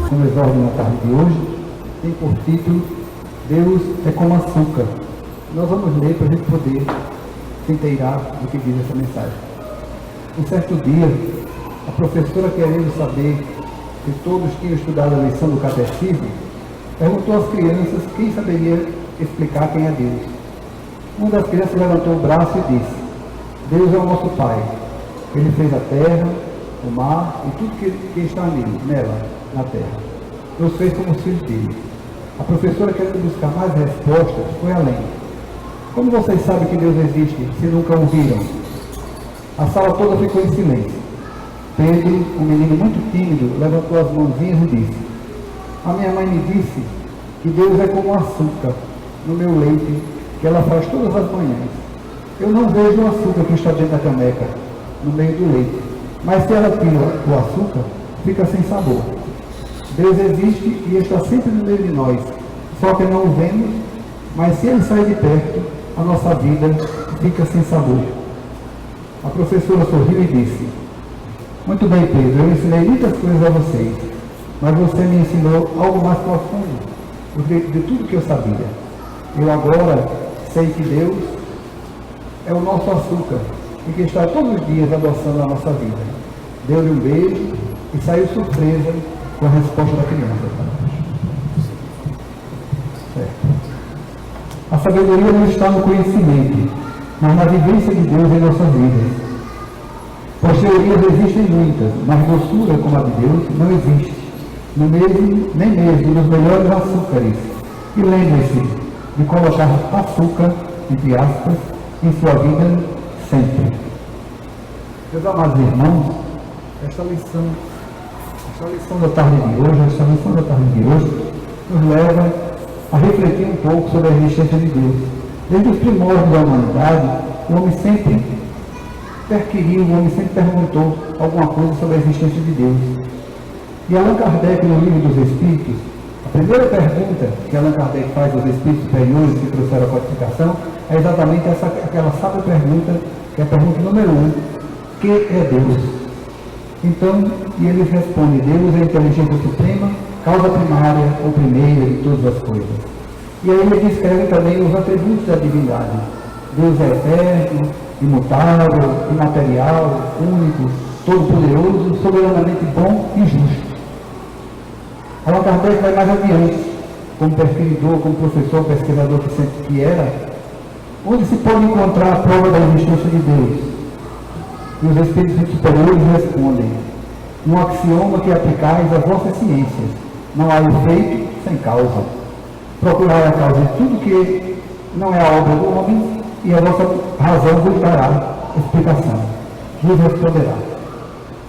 como exórdio na tarde de hoje, tem por título Deus é como açúcar. Nós vamos ler para a gente poder se inteirar do que diz essa mensagem. Um certo dia, a professora, querendo saber se todos tinham estudado a lição do catecismo, perguntou às crianças quem saberia explicar quem é Deus. Uma das crianças levantou o braço e disse: Deus é o nosso Pai. Ele fez a terra, o mar e tudo que está nela, na terra. Nos fez como os filhos dele. A professora, querendo buscar mais respostas, foi além. Como vocês sabem que Deus existe se nunca o viram? A sala toda ficou em silêncio. Pedro, um menino muito tímido, levantou as mãozinhas e disse: a minha mãe me disse que Deus é como açúcar no meu leite, que ela faz todas as manhãs. Eu não vejo o açúcar que está dentro da caneca, no meio do leite, mas se ela tira o açúcar, fica sem sabor. Deus existe e está sempre no meio de nós, só que não o vemos, mas se ele sai de perto, a nossa vida fica sem sabor. A professora sorriu e disse: muito bem, Pedro, eu ensinei muitas coisas a vocês, mas você me ensinou algo mais profundo de tudo que eu sabia. Eu agora sei que Deus é o nosso açúcar e que está todos os dias adoçando a nossa vida. Deu-lhe um beijo e saiu surpresa com a resposta da criança. Certo. A sabedoria não está no conhecimento, mas na vivência de Deus em nossas vidas. Pois teorias existem muitas, mas doçura como a de Deus não existe, nem mesmo nos melhores açúcares. E lembre-se de colocar açúcar, entre aspas, em sua vida sempre. Meus amados irmãos, esta lição da tarde de hoje, nos leva a refletir um pouco sobre a existência de Deus. Desde os primórdios da humanidade, o homem sempre perquiriu, o homem sempre perguntou alguma coisa sobre a existência de Deus. E Allan Kardec, no Livro dos Espíritos, a primeira pergunta que Allan Kardec faz aos espíritos superiores que trouxeram a codificação é exatamente aquela sábia pergunta, que é a pergunta número 1: que é Deus? Então, e eles respondem: Deus é a inteligência suprema, causa primária ou primeira de todas as coisas. E aí ele descreve também os atributos da divindade. Deus é eterno, imutável, imaterial, único, todo-poderoso, soberanamente bom e justo. Allan Kardec vai mais adiante, como perseguidor, como professor, pesquisador que sempre que era, onde se pode encontrar a prova da existência de Deus. E os espíritos superiores respondem: um axioma que aplicais às vossas ciências: não há efeito sem causa. Procurai a causa de tudo que não é a obra do homem, e a vossa razão vos dará explicação, vos responderá.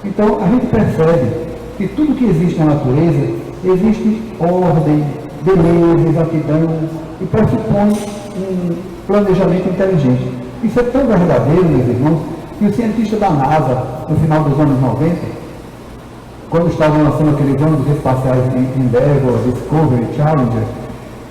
Então a gente percebe que tudo que existe na natureza existe ordem, beleza, exatidão, e pressupõe um planejamento inteligente. Isso é tão verdadeiro, meus irmãos, que o cientista da NASA, no final dos anos 90, quando estavam lançando aqueles ônibus espaciais de Endeavour, Discovery, Challenger,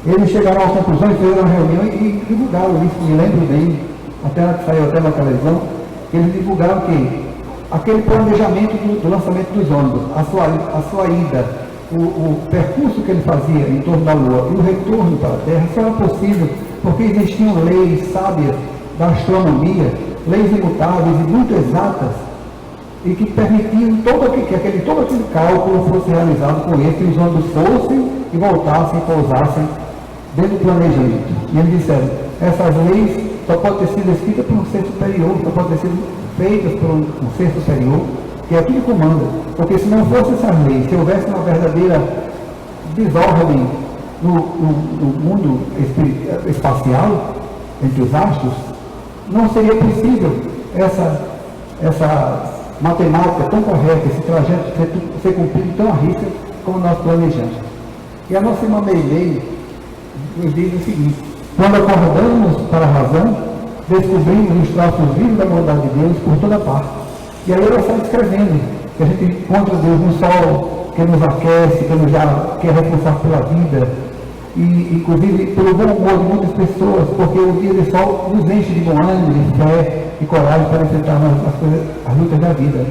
eles chegaram à conclusão e fizeram uma reunião e divulgaram isso, me lembro bem, até saiu até na televisão, que eles divulgaram que aquele planejamento do lançamento dos ônibus, a sua ida, o percurso que ele fazia em torno da Lua e o retorno para a Terra, só era possível porque existiam leis sábias da astronomia, leis imutáveis e muito exatas, e que permitiam que todo aquele cálculo fosse realizado com ele, que os ônibus fossem e voltassem e pousassem dentro do planejamento. E eles disseram: essas leis só podem ter sido escritas por um ser superior, só podem ter sido feitas por um ser superior, que é tudo comanda. Porque se não fosse essas leis, se houvesse uma verdadeira desordem no mundo espacial, entre os astros, não seria possível essa matemática tão correta, esse trajeto ser cumprido tão à risca como nós planejamos. E a nossa irmã Meilei nos diz o seguinte: quando acordamos para a razão, descobrimos os traços vivos da bondade de Deus por toda parte. E aí ela está descrevendo que a gente encontra Deus no sol, que nos aquece, que é responsável pela vida, e inclusive pelo bom humor de muitas pessoas, porque o dia de sol nos enche de bom ânimo, de fé e coragem para enfrentar as lutas da vida.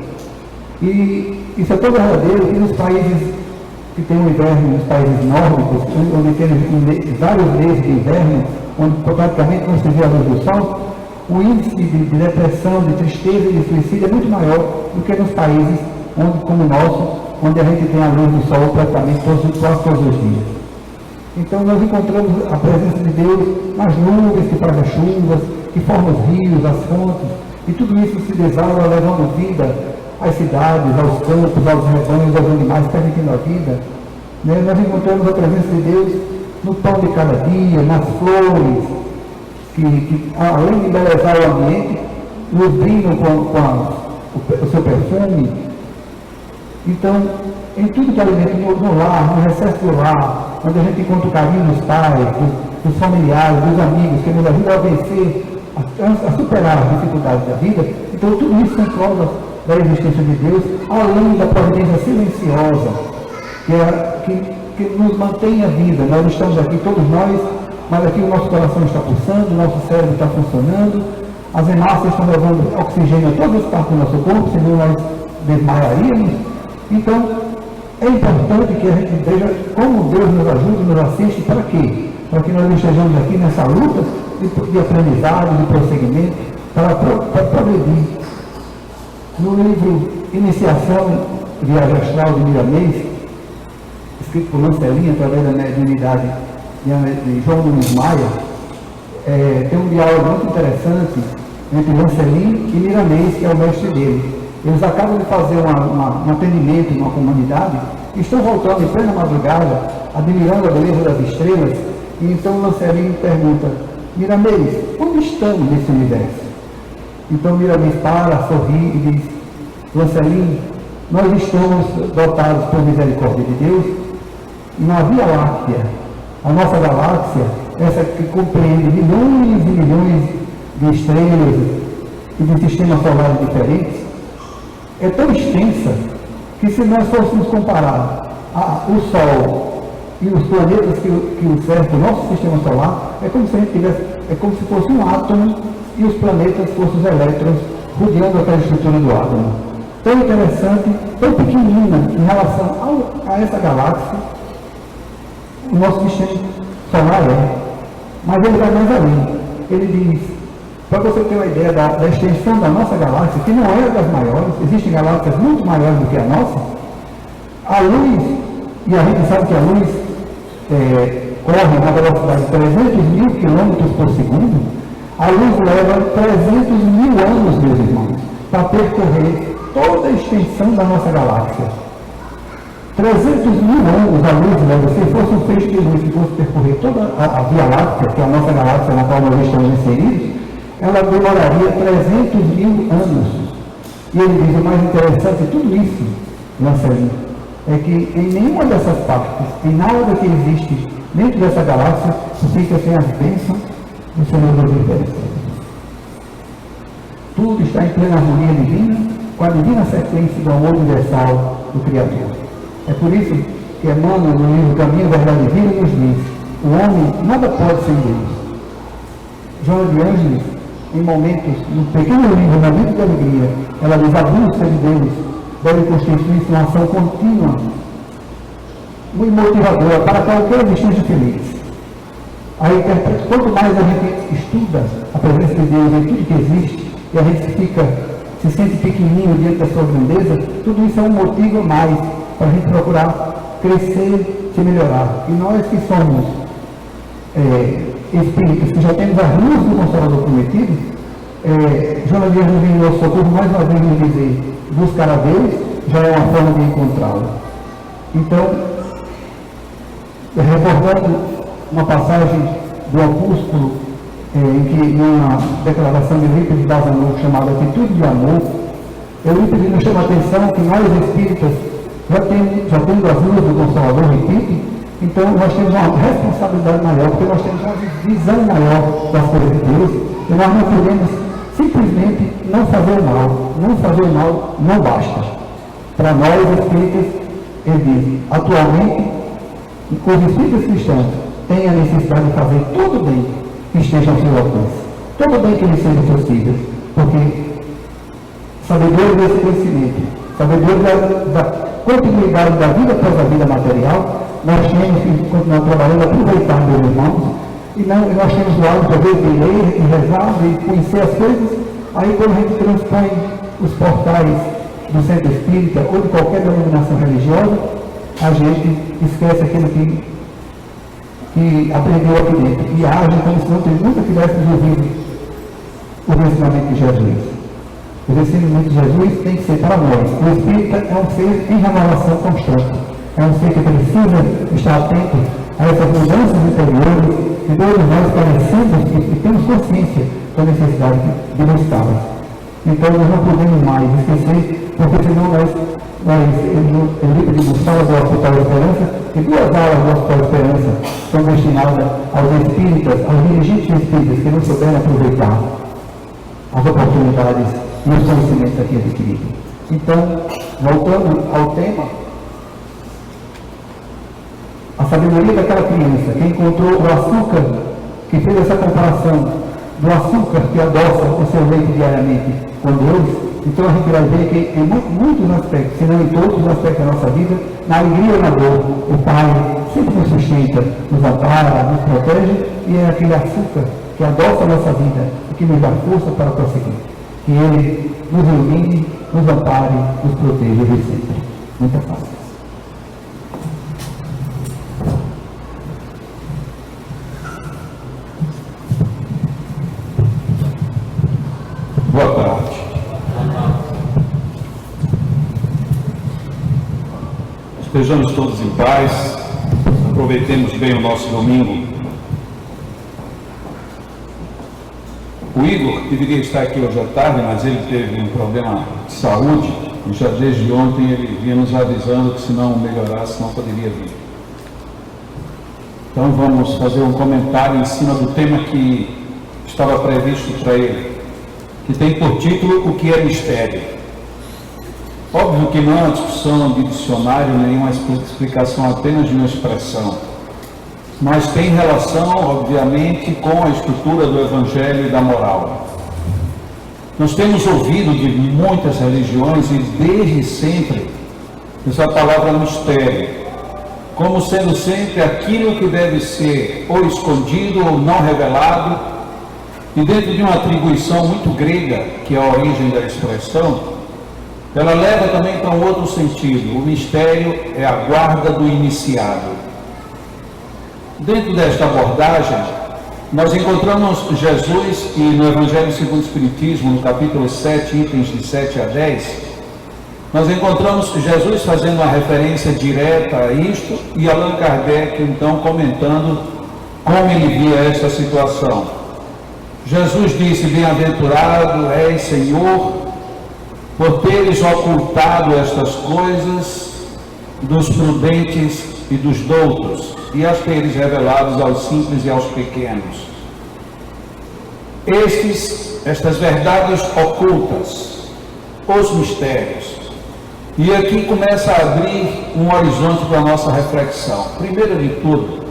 E isso é tão verdadeiro que nos países que tem um inverno nos países nórdicos, onde tem vários meses de inverno, onde praticamente não se vê a luz do sol, o índice de depressão, de tristeza e de suicídio é muito maior do que nos países como o nosso, onde a gente tem a luz do sol praticamente quase todos os dias. Então nós encontramos a presença de Deus nas nuvens que fazem as chuvas, que formam os rios, as fontes, e tudo isso se desala levando vida às cidades, aos campos, aos rebanhos, aos animais, permitindo a vida. Nós encontramos a presença de Deus no pão de cada dia, nas flores, que além de embelezar o ambiente, nos brindam com o seu perfume. Então, em tudo que alimenta, no lar, no recesso do lar, onde a gente encontra o carinho dos pais, dos familiares, dos amigos, que nos ajudam a vencer, a superar as dificuldades da vida. Então, tudo isso são provas da existência de Deus, além da providência silenciosa, que nos mantém a vida. Nós estamos aqui, todos nós, mas aqui o nosso coração está pulsando, o nosso cérebro está funcionando, as hemácias estão levando oxigênio a todas as partes do nosso corpo, senão nós desmaiaríamos. Então, é importante que a gente veja como Deus nos ajuda, nos assiste, para quê? Para que nós estejamos aqui nessa luta de aprendizado, de prosseguimento, para progredir. No livro Iniciação, Viagem Astral de Miramês, escrito por Lancelin, através da mediunidade de João Nunes Maia, tem um diálogo muito interessante entre Lancelin e Miramês, que é o mestre dele. Eles acabam de fazer um atendimento numa comunidade e estão voltando em plena madrugada, admirando a beleza das estrelas, e então Lancelin pergunta: Miramês, onde estamos nesse universo? Então Miramês para, sorri e diz: Lancelin, nós estamos dotados por misericórdia de Deus na Via Láctea. A nossa galáxia, essa que compreende milhões e milhões de estrelas e de sistemas solares diferentes, é tão extensa que, se nós fôssemos comparar o Sol e os planetas que o cercam, o nosso sistema solar, é como se fosse um átomo e os planetas fossem os elétrons rodeando aquela estrutura do átomo. Tão interessante, tão pequenina em relação a essa galáxia, o nosso sistema solar é. Mas ele vai mais além. Ele diz, para você ter uma ideia da extensão da nossa galáxia, que não é das maiores, existem galáxias muito maiores do que a nossa, a luz, e a gente sabe que a luz corre na velocidade de 300 mil quilômetros por segundo, a luz leva 300 mil anos, meus irmãos, para percorrer toda a extensão da nossa galáxia. 300 mil anos a luz leva, se fosse um feixe de luz que fosse percorrer toda a Via Láctea, que é a nossa galáxia na qual nós estamos inseridos, ela demoraria 300 mil anos. E ele diz: o mais interessante de tudo isso, Lancelin, é que em nenhuma dessas partes, em nada que existe dentro dessa galáxia, fica sem as bênçãos do Senhor do Universo. Tudo está em plena harmonia divina, com a divina sequência do amor universal do Criador. É por isso que Emmanuel, no livro Caminho, Verdade e Vida, nos diz: o homem nada pode sem Deus. Joana de Ângeles, em momentos, no pequeno livro, Na Vida da Alegria, ela diz: a busca de Deus deve constituir uma ação contínua, muito motivadora para qualquer existência feliz. Aí, quanto mais a gente estuda a presença de Deus em tudo que existe, e a gente se sente pequenininho diante da sua grandeza, tudo isso é um motivo a mais para a gente procurar crescer, se melhorar. E nós que somos espíritos, que já temos as luzes do Consolador prometido, Joana de Ângeles vem em nosso socorro mais uma vez nos dizer: buscar a Deus já é uma forma de encontrá-lo. Então, recordando uma passagem do opúsculo, em que numa declaração de Eurípides Bazanov chamada Atitude de Amor, Eurípides nos chama a atenção que nós espíritas já temos as luzes do Consolador, repito, então nós temos uma responsabilidade maior, porque nós temos uma visão maior das coisas de Deus, e nós não podemos simplesmente não fazer o mal. Não fazer o mal não basta. Para nós espíritas, ele diz: atualmente, os espíritas cristãos têm a necessidade de fazer todo o bem que esteja ao seu alcance, todo o bem que lhes seja possível, porque sabedoria desse conhecimento, sabedoria da continuidade da vida após a vida material, nós temos que continuar trabalhando, aproveitar, meus irmãos, e nós temos o hábito de ler e rezar, de conhecer as coisas. Aí quando a gente transpõe os portais do centro espírita ou de qualquer denominação religiosa, a gente esquece aquilo que aprendeu aqui dentro e age como se nunca tivéssemos ouvido o ensinamento de Jesus. O ensinamento de Jesus tem que ser para nós. O espírita é um ser em renovação constante. É um ser que precisa estar atento a essas mudanças interiores e todos nós parecemos e temos consciência da necessidade de buscá-las. Então nós não podemos mais esquecer, porque senão o livro de Gustavo do Hospital da Esperança, e 2 aulas do Hospital da Esperança são destinadas aos espíritas, aos dirigentes espíritas que não souberam aproveitar as oportunidades e os conhecimentos aqui adquiridos. Então, voltando ao tema, a sabedoria daquela criança que encontrou o açúcar, que fez essa comparação do açúcar que adoça o seu leite diariamente com Deus. Então a gente vai ver que em muitos aspectos, se não em todos os aspectos da nossa vida, na alegria e na dor, o Pai sempre nos sustenta, nos ampara, nos protege, e é aquele açúcar que adoça a nossa vida e que nos dá força para prosseguir. Que Ele nos ilumine, nos ampare, nos proteja de sempre. Muita paz. Boa tarde. Estejamos todos em paz, aproveitemos bem o nosso domingo. O Igor deveria estar aqui hoje à tarde, mas ele teve um problema de saúde e já desde ontem ele vinha nos avisando que se não melhorasse não poderia vir. Então vamos fazer um comentário em cima do tema que estava previsto para ele, que tem por título O que é mistério. Óbvio que não é uma discussão de dicionário, nenhuma explicação apenas de uma expressão, mas tem relação, obviamente, com a estrutura do Evangelho e da moral. Nós temos ouvido de muitas religiões, e desde sempre, essa palavra mistério, como sendo sempre aquilo que deve ser ou escondido ou não revelado, e dentro de uma atribuição muito grega, que é a origem da expressão, ela leva também para um outro sentido. O mistério é a guarda do iniciado. Dentro desta abordagem, nós encontramos Jesus, e no Evangelho segundo o Espiritismo, no capítulo 7, itens de 7 a 10, nós encontramos Jesus fazendo uma referência direta a isto, e Allan Kardec, então, comentando como ele via esta situação. Jesus disse: bem-aventurado és, Senhor, por teres ocultado estas coisas dos prudentes e dos doutos, e as teres revelados aos simples e aos pequenos. Estas verdades ocultas, os mistérios. E aqui começa a abrir um horizonte para a nossa reflexão. Primeiro de tudo,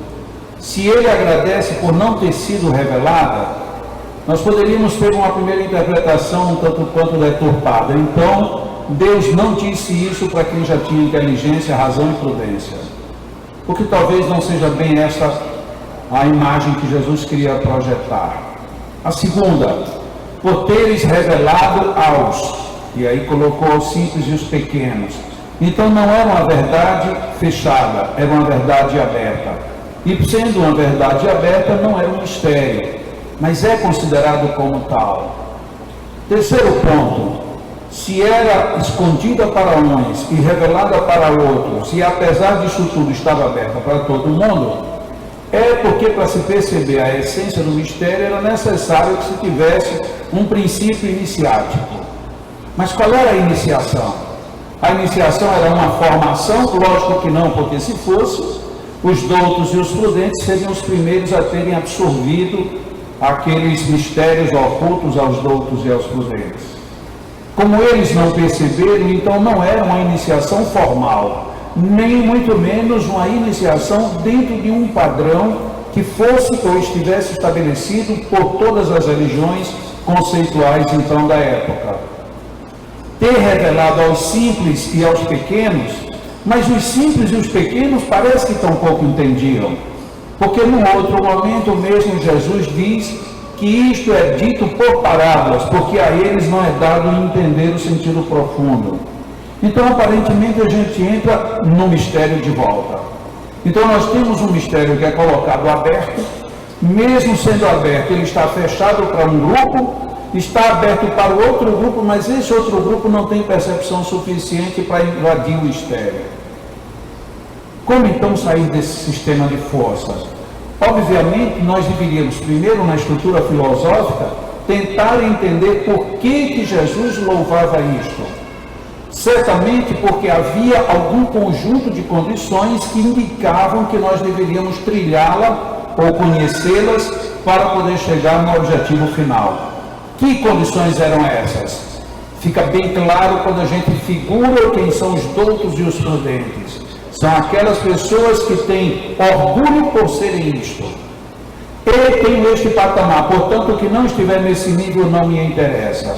se ele agradece por não ter sido revelada, nós poderíamos ter uma primeira interpretação um tanto quanto deturpada. Então, Deus não disse isso para quem já tinha inteligência, razão e prudência. Porque talvez não seja bem essa a imagem que Jesus queria projetar. A segunda, por teres revelado aos, e aí colocou os simples e os pequenos. Então não era uma verdade fechada, era uma verdade aberta. E sendo uma verdade aberta, não era um mistério, mas é considerado como tal. Terceiro ponto, se era escondida para uns e revelada para outros, e apesar disso tudo estava aberta para todo mundo, é porque para se perceber a essência do mistério era necessário que se tivesse um princípio iniciático. Mas qual era a iniciação? A iniciação era uma formação, lógico que não, porque se fosse, os doutos e os prudentes seriam os primeiros a terem absorvido aqueles mistérios ocultos aos doutos e aos prudentes. Como eles não perceberam, então não era uma iniciação formal, nem muito menos uma iniciação dentro de um padrão que fosse ou estivesse estabelecido por todas as religiões conceituais então da época. Ter revelado aos simples e aos pequenos Mas os simples e os pequenos parece que tampouco entendiam. Porque num outro momento mesmo Jesus diz que isto é dito por parábolas, porque a eles não é dado entender o sentido profundo. Então aparentemente a gente entra no mistério de volta. Então nós temos um mistério que é colocado aberto, mesmo sendo aberto, ele está fechado para um grupo, está aberto para o outro grupo, mas esse outro grupo não tem percepção suficiente para invadir o mistério. Como então sair desse sistema de forças? Obviamente, nós deveríamos, primeiro, na estrutura filosófica, tentar entender por que Jesus louvava isto. Certamente porque havia algum conjunto de condições que indicavam que nós deveríamos trilhá-la ou conhecê-las para poder chegar no objetivo final. Que condições eram essas? Fica bem claro quando a gente figura quem são os doutos e os prudentes. São aquelas pessoas que têm orgulho por serem isto. Eu tenho este patamar, portanto, o que não estiver nesse nível não me interessa.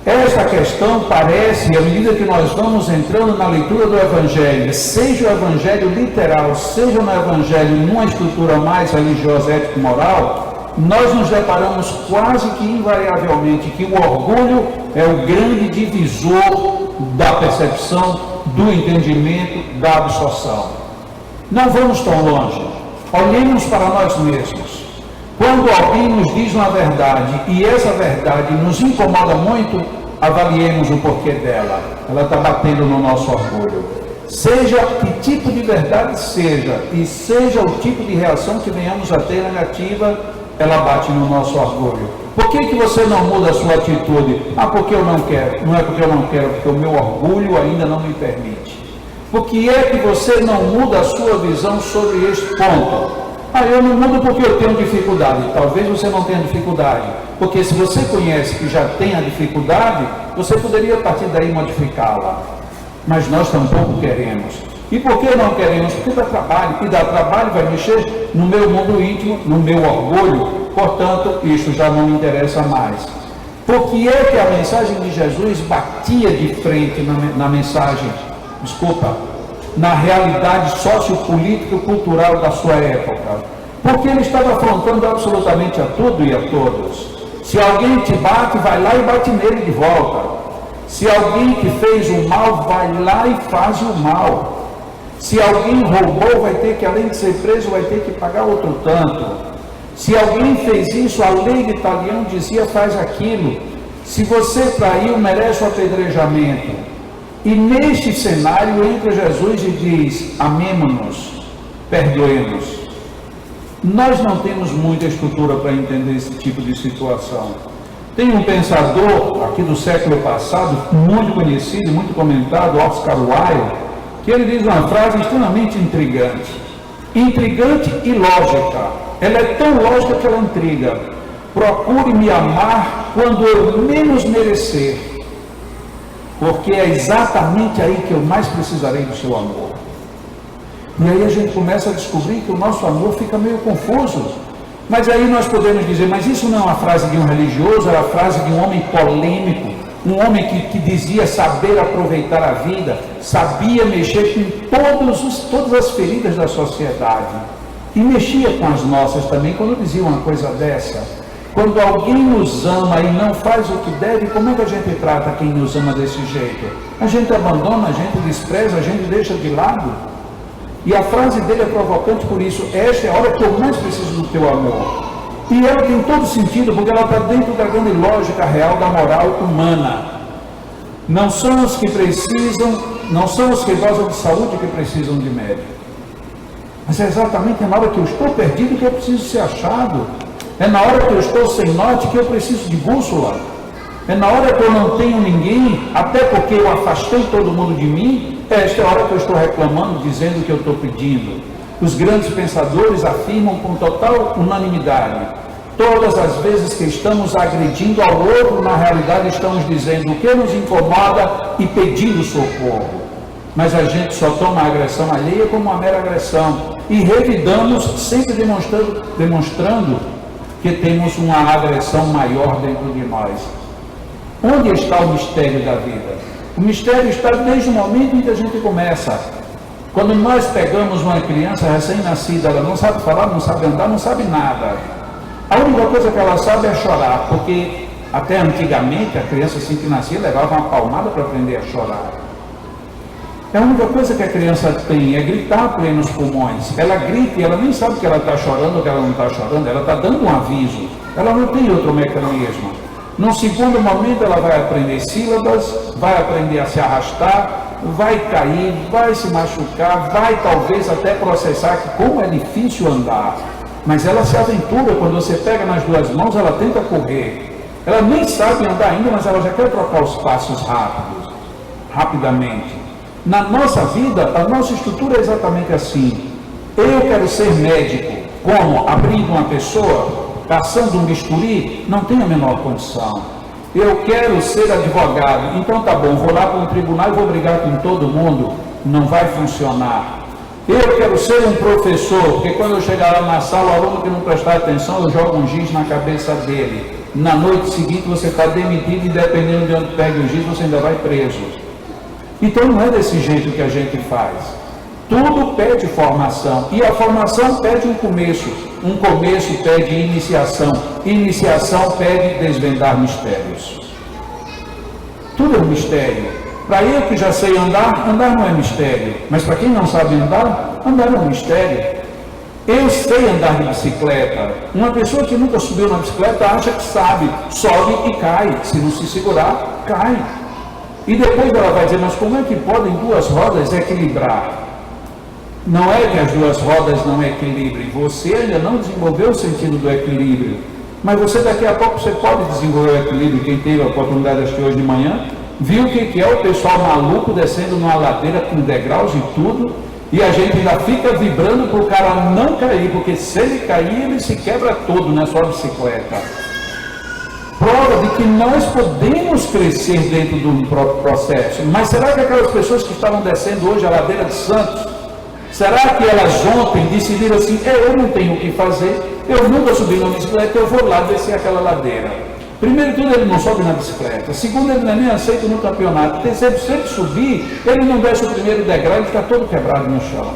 Esta questão parece, à medida que nós vamos entrando na leitura do Evangelho, seja o Evangelho literal, seja no Evangelho numa estrutura mais religiosa, ético-moral, nós nos deparamos quase que invariavelmente que o orgulho é o grande divisor da percepção, do entendimento, da absorção. Não vamos tão longe. Olhemos para nós mesmos. Quando alguém nos diz uma verdade e essa verdade nos incomoda muito, avaliemos o porquê dela. Ela está batendo no nosso orgulho. Seja que tipo de verdade seja, e seja o tipo de reação que venhamos a ter negativa, ela bate no nosso orgulho. Por que você não muda a sua atitude? Porque eu não quero. Não é porque eu não quero, porque o meu orgulho ainda não me permite. Por que é que você não muda a sua visão sobre este ponto? Eu não mudo porque eu tenho dificuldade. Talvez você não tenha dificuldade, porque se você conhece que já tem a dificuldade, você poderia a partir daí modificá-la. Mas nós tampouco queremos. E por que não queremos? Porque dá trabalho. E dá trabalho, vai mexer no meu mundo íntimo, no meu orgulho. Portanto, isso já não me interessa mais. Por que é que a mensagem de Jesus batia de frente na realidade sociopolítica e cultural da sua época? Porque ele estava afrontando absolutamente a tudo e a todos. Se alguém te bate, vai lá e bate nele de volta. Se alguém te fez o mal, vai lá e faz o mal. Se alguém roubou, vai ter que, além de ser preso, vai ter que pagar outro tanto. Se alguém fez isso, a lei de Italião dizia, faz aquilo. Se você traiu, merece o apedrejamento. E neste cenário entra Jesus e diz, amemo-nos, perdoemos. Nós não temos muita estrutura para entender esse tipo de situação. Tem um pensador aqui do século passado, muito conhecido, muito comentado, Oscar Wilde, que ele diz uma frase extremamente intrigante e lógica. Ela é tão lógica que ela intriga. Procure me amar quando eu menos merecer, porque é exatamente aí que eu mais precisarei do seu amor. E aí a gente começa a descobrir que o nosso amor fica meio confuso. Mas aí nós podemos dizer, mas isso não é uma frase de um religioso, é a frase de um homem polêmico, um homem que dizia saber aproveitar a vida, sabia mexer com todas as feridas da sociedade. E mexia com as nossas também, quando dizia uma coisa dessa. Quando alguém nos ama e não faz o que deve, como é que a gente trata quem nos ama desse jeito? A gente abandona, a gente despreza, a gente deixa de lado. E a frase dele é provocante por isso. Esta é a hora que eu mais preciso do teu amor. E ela tem todo sentido, porque ela está dentro da grande lógica real da moral humana. Não são os que precisam, não são os que gozam de saúde que precisam de médico. Mas é exatamente na hora que eu estou perdido que eu preciso ser achado. É na hora que eu estou sem norte que eu preciso de bússola. É na hora que eu não tenho ninguém, até porque eu afastei todo mundo de mim, esta é a hora que eu estou reclamando, dizendo o que eu estou pedindo. Os grandes pensadores afirmam com total unanimidade. Todas as vezes que estamos agredindo ao outro, na realidade estamos dizendo o que nos incomoda e pedindo socorro. Mas a gente só toma a agressão alheia como uma mera agressão e revidamos sempre demonstrando que temos uma agressão maior dentro de nós. Onde está o mistério da vida? O mistério está desde o momento em que a gente começa. Quando nós pegamos uma criança recém-nascida, ela não sabe falar, não sabe andar, não sabe nada. A única coisa que ela sabe é chorar, porque até antigamente a criança assim que nascia levava uma palmada para aprender a chorar. A única coisa que a criança tem é gritar a plenos pulmões. Ela grita e ela nem sabe que ela está chorando ou que ela não está chorando, ela está dando um aviso. Ela não tem outro mecanismo. Num segundo momento ela vai aprender sílabas, vai aprender a se arrastar, vai cair, vai se machucar, vai talvez até processar que como é difícil andar. Mas ela se aventura, quando você pega nas duas mãos, ela tenta correr. Ela nem sabe andar ainda, mas ela já quer trocar os passos rapidamente. Na nossa vida, a nossa estrutura é exatamente assim. Eu quero ser médico, como? Abrindo uma pessoa, passando um bisturi, não tenho a menor condição. Eu quero ser advogado, então tá bom, vou lá para um tribunal e vou brigar com todo mundo, não vai funcionar. Eu quero ser um professor, porque quando eu chegar lá na sala, o aluno que não prestar atenção, eu jogo um giz na cabeça dele. Na noite seguinte você está demitido e dependendo de onde pegue o giz, você ainda vai preso. Então não é desse jeito que a gente faz. Tudo pede formação, e a formação pede um começo pede iniciação pede desvendar mistérios. Tudo é um mistério. Para eu que já sei andar, andar não é mistério, mas para quem não sabe andar, andar é um mistério. Eu sei andar de bicicleta. Uma pessoa que nunca subiu na bicicleta acha que sabe, sobe e cai, se não se segurar, cai. E depois ela vai dizer, mas como é que podem duas rodas equilibrar? Não é que as duas rodas não equilibrem, você ainda não desenvolveu o sentido do equilíbrio, mas você daqui a pouco você pode desenvolver o equilíbrio. Quem teve a oportunidade de assistir hoje de manhã, viu o que é o pessoal maluco descendo numa ladeira com degraus e tudo, e a gente ainda fica vibrando para o cara não cair, porque se ele cair, ele se quebra todo na sua bicicleta. Prova de que nós podemos crescer dentro do próprio processo. Mas será que aquelas pessoas que estavam descendo hoje a ladeira de Santos, será que elas ontem decidiram assim, eu não tenho o que fazer, eu nunca subi na bicicleta, eu vou lá descer aquela ladeira? Primeiro de tudo, ele não sobe na bicicleta. Segundo, ele não é nem aceito no campeonato. Terceiro, se ele subir, ele não desce o primeiro degrau, ele fica todo quebrado no chão.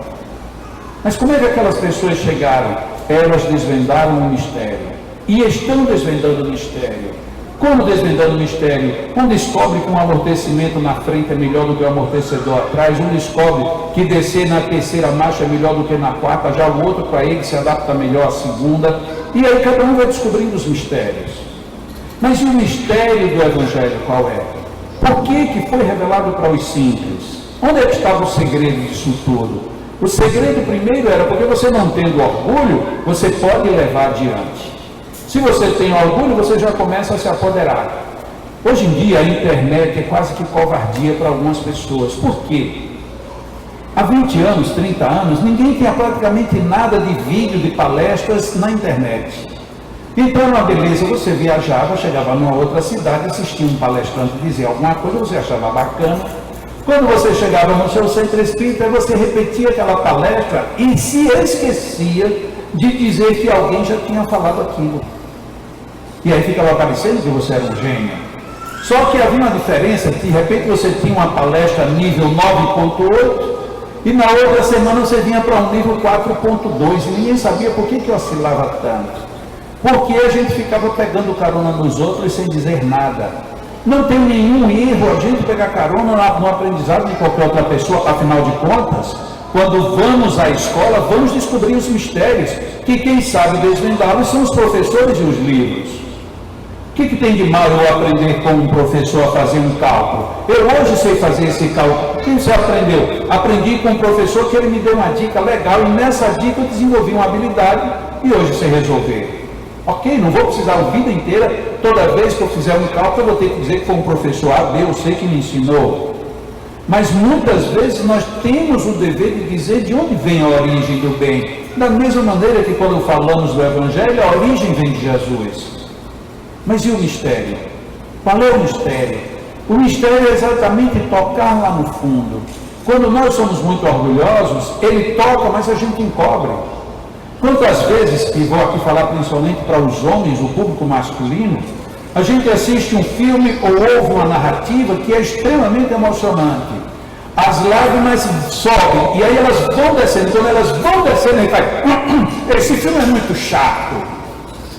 Mas como é que aquelas pessoas chegaram? Elas desvendaram o mistério. E estão desvendando o mistério. Como desvendando o mistério? Um descobre que um amortecimento na frente é melhor do que o amortecedor atrás, um descobre que descer na terceira marcha é melhor do que na quarta, já o outro para ele se adapta melhor à segunda, e aí cada um vai descobrindo os mistérios. Mas e o mistério do Evangelho qual é? Por que foi revelado para os simples? Onde é que estava o segredo disso tudo? O segredo primeiro era porque você não tendo orgulho, você pode levar adiante. Se você tem orgulho, você já começa a se apoderar. Hoje em dia a internet é quase que covardia para algumas pessoas. Por quê? Há 20 anos, 30 anos, ninguém tinha praticamente nada de vídeo, de palestras na internet. Então, uma beleza, você viajava, chegava numa outra cidade, assistia um palestrante dizer alguma coisa, você achava bacana. Quando você chegava no seu centro espírita, você repetia aquela palestra e se esquecia de dizer que alguém já tinha falado aquilo. E aí ficava parecendo que você era um gênio. Só que havia uma diferença, de repente você tinha uma palestra nível 9.8 e na outra semana você vinha para um nível 4.2 e ninguém sabia por que oscilava tanto. Porque a gente ficava pegando carona nos outros sem dizer nada. Não tem nenhum erro a gente pegar carona no aprendizado de qualquer outra pessoa, afinal de contas, quando vamos à escola, vamos descobrir os mistérios, que quem sabe desvendá-los são os professores e os livros. O que tem de mal eu aprender com um professor a fazer um cálculo? Eu hoje sei fazer esse cálculo. O que você aprendeu? Aprendi com um professor que ele me deu uma dica legal e nessa dica eu desenvolvi uma habilidade e hoje sei resolver. Ok, não vou precisar a vida inteira, toda vez que eu fizer um cálculo, eu vou ter que dizer que foi um professor A, B, eu sei que me ensinou. Mas muitas vezes nós temos o dever de dizer de onde vem a origem do bem. Da mesma maneira que quando falamos do Evangelho, a origem vem de Jesus. Mas e o mistério? Qual é o mistério? O mistério é exatamente tocar lá no fundo. Quando nós somos muito orgulhosos, ele toca, mas a gente encobre. Quantas vezes, e vou aqui falar principalmente para os homens, o público masculino, A gente assiste um filme ou ouve uma narrativa que é extremamente emocionante. As lágrimas sobem e aí elas vão descendo. Quando elas vão descendo, ele faz: esse filme é muito chato.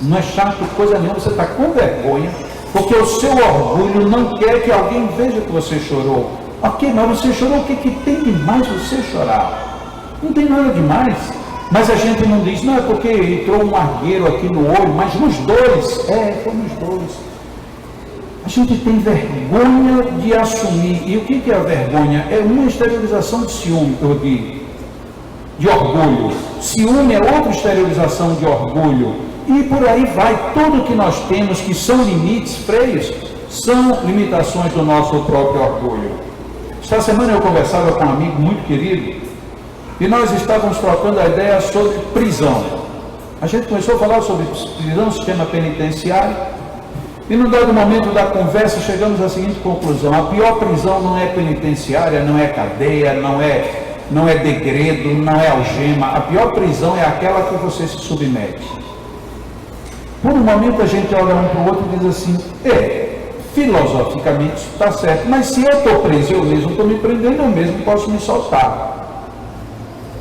Não é chato coisa nenhuma, você está com vergonha, porque o seu orgulho não quer que alguém veja que você chorou. Ok, mas você chorou, o que tem de mais você chorar? Não tem nada de mais. Mas a gente não diz, não é porque entrou um argueiro aqui no olho, mas nos dois. Foi nos dois. A gente tem vergonha de assumir. E o que é a vergonha? É uma exteriorização de ciúme, de orgulho. Ciúme é outra exteriorização de orgulho. E por aí vai. Tudo que nós temos que são limites, freios, são limitações do nosso próprio orgulho. Esta semana eu conversava com um amigo muito querido e nós estávamos trocando a ideia sobre prisão. A gente começou a falar sobre prisão, sistema penitenciário. E num dado momento da conversa chegamos à seguinte conclusão: a pior prisão não é penitenciária, não é cadeia, não é degredo, não é algema. A pior prisão é aquela que você se submete. Por um momento a gente olha um para o outro e diz assim: filosoficamente isso está certo, mas se eu estou preso, eu mesmo estou me prendendo, eu mesmo posso me soltar.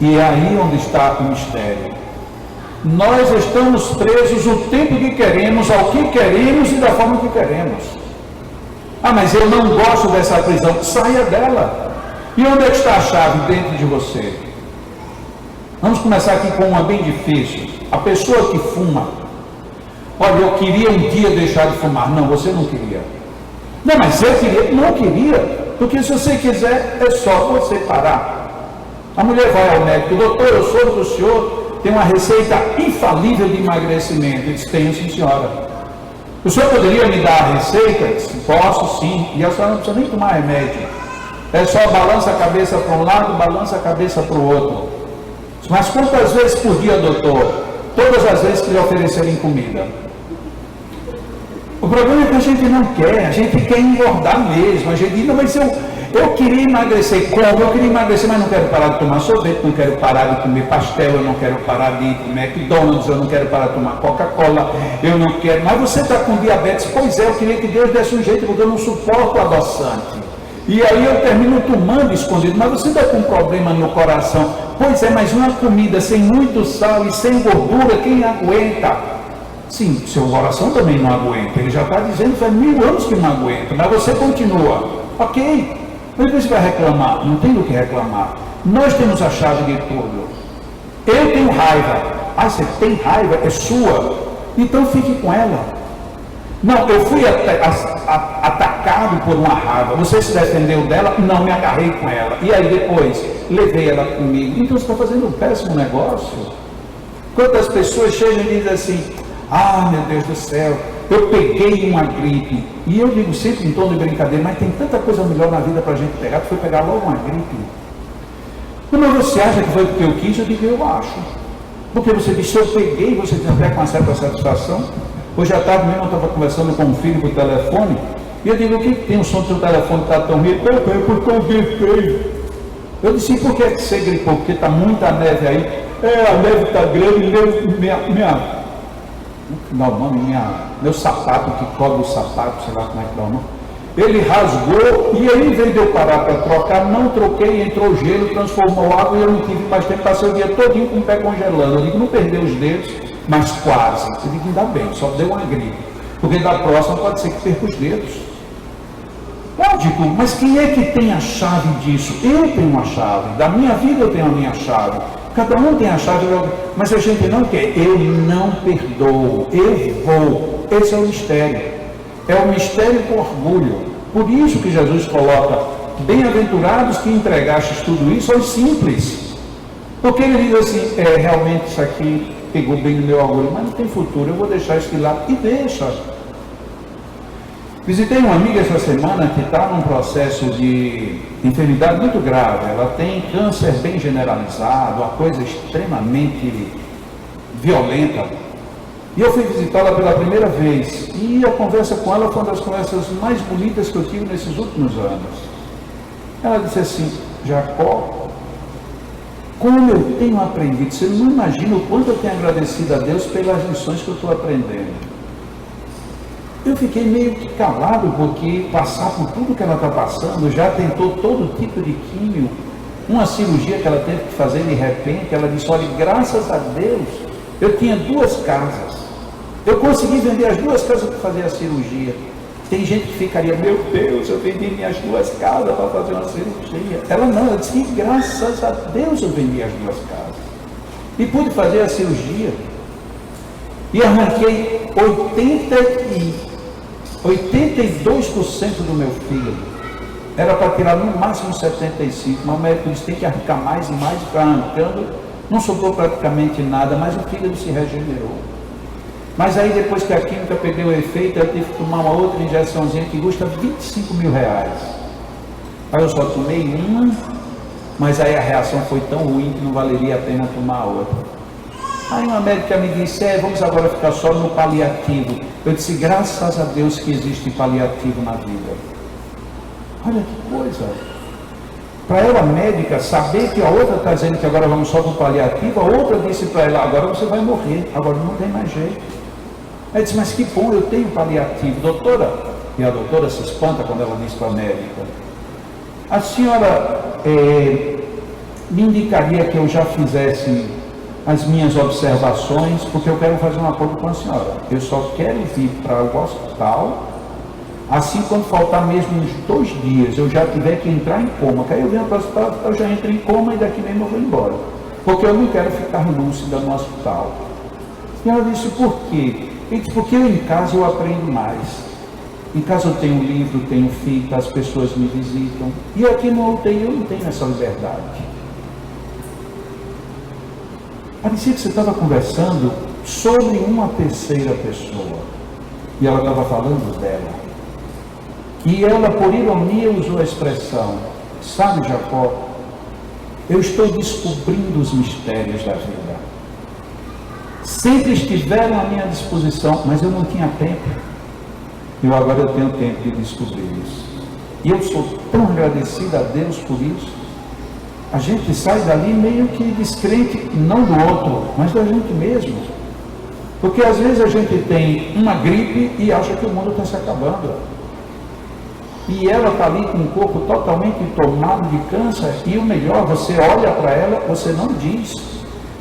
E é aí onde está o mistério. Nós estamos presos o tempo que queremos, ao que queremos e da forma que queremos. Mas eu não gosto dessa prisão. Saia dela. E onde é que está a chave dentro de você? Vamos começar aqui com uma bem difícil. A pessoa que fuma. Olha, eu queria um dia deixar de fumar. Não, você não queria. Não, mas eu queria. Não queria. Porque se você quiser, é só você parar. A mulher vai ao médico: doutor, eu soube que o senhor tem uma receita infalível de emagrecimento. Ele disse: tenho, sim, senhora. O senhor poderia me dar a receita? Eu disse: posso, sim. E a senhora não precisa nem tomar remédio. É só balança a cabeça para um lado, balança a cabeça para o outro. Mas quantas vezes por dia, doutor? Todas as vezes que lhe oferecerem comida. O problema é que a gente não quer, a gente quer engordar mesmo. A gente diz: não, mas eu queria emagrecer. Como? Eu queria emagrecer, mas não quero parar de tomar sorvete, não quero parar de comer pastel, eu não quero parar de ir para o McDonald's, eu não quero parar de tomar Coca-Cola, eu não quero. Mas você está com diabetes? Pois é, eu queria que Deus desse um jeito, porque eu não suporto adoçante. E aí eu termino tomando escondido. Mas você está com um problema no coração? Pois é, mas uma comida sem muito sal e sem gordura, quem aguenta? Sim, seu coração também não aguenta. Ele já está dizendo faz 1000 anos que não aguenta, mas você continua. Ok. Mas você vai reclamar? Não tem do que reclamar. Nós temos a chave de tudo. Eu tenho raiva. Você tem raiva? É sua. Então fique com ela. Não, eu fui atacado por uma raiva. Você se defendeu dela? Não, me agarrei com ela. E aí depois, levei ela comigo. Então você está fazendo um péssimo negócio. Quantas pessoas chegam e dizem assim: meu Deus do céu, eu peguei uma gripe. E eu digo sempre em tom de brincadeira: mas tem tanta coisa melhor na vida para a gente pegar. Tu foi pegar logo uma gripe. Quando você acha que foi porque eu quis, eu digo: eu acho. Porque você disse: eu peguei, você tem até com uma certa satisfação. Hoje à tarde mesmo eu estava conversando com um filho por telefone, e eu digo: o que tem? O som do seu telefone está tão ruim? Porque eu gripei. Eu disse: por que você gripou? Porque está muita neve aí. A neve está grande, meu sapato, que cobre o sapato, sei lá como é que dá o nome. Ele rasgou, e aí, em vez de eu parar para trocar, não troquei, entrou gelo, transformou água, e eu não tive mais tempo, passei o dia todinho com o pé congelando. Eu digo: não perdeu os dedos, mas quase. Eu digo: ainda bem, só deu uma gripe, porque da próxima pode ser que perca os dedos. Lógico, mas quem é que tem a chave disso? Eu tenho uma chave, da minha vida eu tenho a minha chave. Cada um tem a chave, mas a gente não quer. Eu não perdoo, eu vou. Esse é o mistério. É o mistério com orgulho. Por isso que Jesus coloca: bem-aventurados que entregastes tudo isso aos simples. Porque ele diz assim: realmente isso aqui pegou bem no meu orgulho, mas não tem futuro, eu vou deixar isso de lado. E deixa. Visitei uma amiga essa semana que está num processo de enfermidade muito grave. Ela tem câncer bem generalizado, uma coisa extremamente violenta. E eu fui visitá-la pela primeira vez. E a conversa com ela foi uma das conversas mais bonitas que eu tive nesses últimos anos. Ela disse assim: Jacó, como eu tenho aprendido, você não imagina o quanto eu tenho agradecido a Deus pelas lições que eu estou aprendendo. Eu fiquei meio que calado, porque passar por tudo que ela está passando, já tentou todo tipo de químio, uma cirurgia que ela teve que fazer de repente, ela disse, olha, graças a Deus, eu tinha 2 casas, eu consegui vender as 2 casas para fazer a cirurgia. Tem gente que ficaria, meu Deus, eu vendi minhas 2 casas para fazer uma cirurgia. Ela não, ela disse que graças a Deus eu vendi as 2 casas. E pude fazer a cirurgia. E arranquei 82% do meu fígado. Era para tirar no máximo 75%, mas o médico disse que tem que arrancar mais e mais, para arrancando. Não sobrou praticamente nada, mas o fígado se regenerou. Mas aí depois que a química perdeu o efeito, eu tive que tomar uma outra injeçãozinha que custa R$25 mil. Aí eu só tomei uma, mas aí a reação foi tão ruim que não valeria a pena tomar a outra. Aí uma médica me disse, vamos agora ficar só no paliativo. Eu disse, graças a Deus que existe paliativo na vida. Olha que coisa. Para ela, médica, saber que a outra está dizendo que agora vamos só para o paliativo, a outra disse para ela, agora você vai morrer, agora não tem mais jeito. Ela disse, mas que bom, eu tenho paliativo, doutora. E a doutora se espanta quando ela diz para a médica, a senhora me indicaria que eu já fizesse as minhas observações, porque eu quero fazer um acordo com a senhora. Eu só quero vir para o hospital, assim quando faltar mesmo uns 2 dias, eu já tiver que entrar em coma, que aí eu venho para o hospital, eu já entro em coma e daqui mesmo eu vou embora. Porque eu não quero ficar lúcida no hospital. E ela disse, por quê? Ele disse, porque eu em casa eu aprendo mais. Em casa eu tenho livro, tenho fita, as pessoas me visitam. E aqui no UTI eu não tenho essa liberdade. Parecia que você estava conversando sobre uma terceira pessoa. E ela estava falando dela. E ela, por ironia, usou a expressão, sabe, Jacó, eu estou descobrindo os mistérios da vida. Sempre estiveram à minha disposição, mas eu não tinha tempo. E agora eu tenho tempo de descobri-los. E eu sou tão agradecido a Deus por isso. A gente sai dali meio que descrente, não do outro, mas da gente mesmo. Porque às vezes a gente tem uma gripe e acha que o mundo está se acabando. E ela está ali com o corpo totalmente tomado de câncer, e o melhor, você olha para ela, você não diz.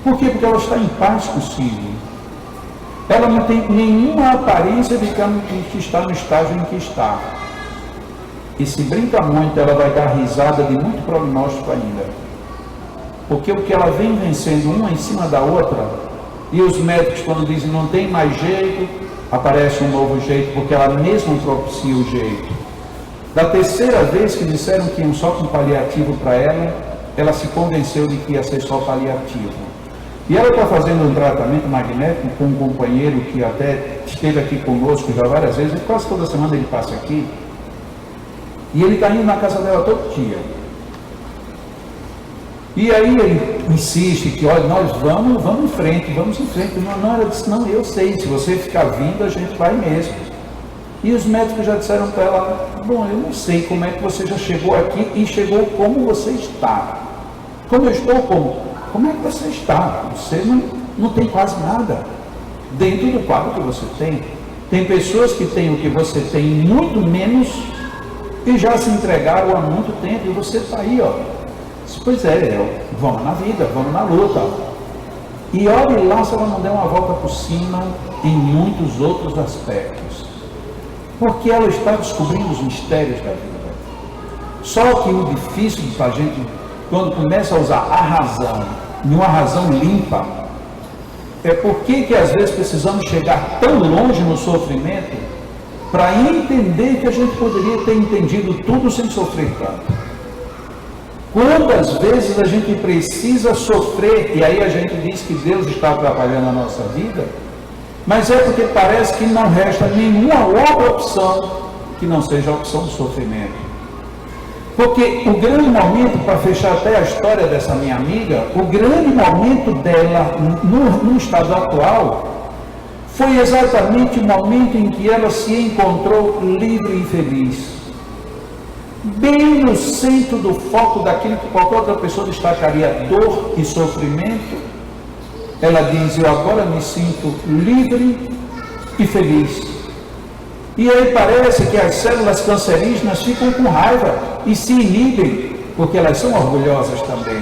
Por quê? Porque ela está em paz consigo. Ela não tem nenhuma aparência de que está no estágio em que está. E se brinca muito, ela vai dar risada de muito prognóstico ainda. Porque o que ela vem vencendo uma em cima da outra, e os médicos quando dizem não tem mais jeito, aparece um novo jeito, porque ela mesma propicia o jeito. Da terceira vez que disseram que iam só com paliativo para ela, ela se convenceu de que ia ser só paliativo. E ela está fazendo um tratamento magnético com um companheiro que até esteve aqui conosco já várias vezes, quase toda semana ele passa aqui. E ele está indo na casa dela todo dia. E aí ele insiste que, olha, nós vamos em frente. Não, ela disse, não, eu sei, se você ficar vindo, a gente vai mesmo. E os médicos já disseram para ela, bom, eu não sei como é que você já chegou aqui e chegou como você está. Como eu estou, como é que você está? Você não tem quase nada dentro do quadro que você tem. Tem pessoas que têm o que você tem muito menos e já se entregaram há muito tempo, e você está aí, ó. Pois vamos na vida, vamos na luta. E olhe lá se ela não der uma volta por cima em muitos outros aspectos. Porque ela está descobrindo os mistérios da vida. Só que o difícil para a gente, quando começa a usar a razão, e uma razão limpa, é porque às vezes precisamos chegar tão longe no sofrimento para entender que a gente poderia ter entendido tudo sem sofrer tanto. Quantas vezes a gente precisa sofrer, e aí a gente diz que Deus está atrapalhando a nossa vida, mas é porque parece que não resta nenhuma outra opção que não seja a opção do sofrimento. Porque o grande momento, para fechar até a história dessa minha amiga, o grande momento dela no estado atual foi exatamente o momento em que ela se encontrou livre e feliz. Bem no centro do foco daquilo que qualquer outra pessoa destacaria dor e sofrimento, ela diz, eu agora me sinto livre e feliz. E aí parece que as células cancerígenas ficam com raiva e se inibem, porque elas são orgulhosas também.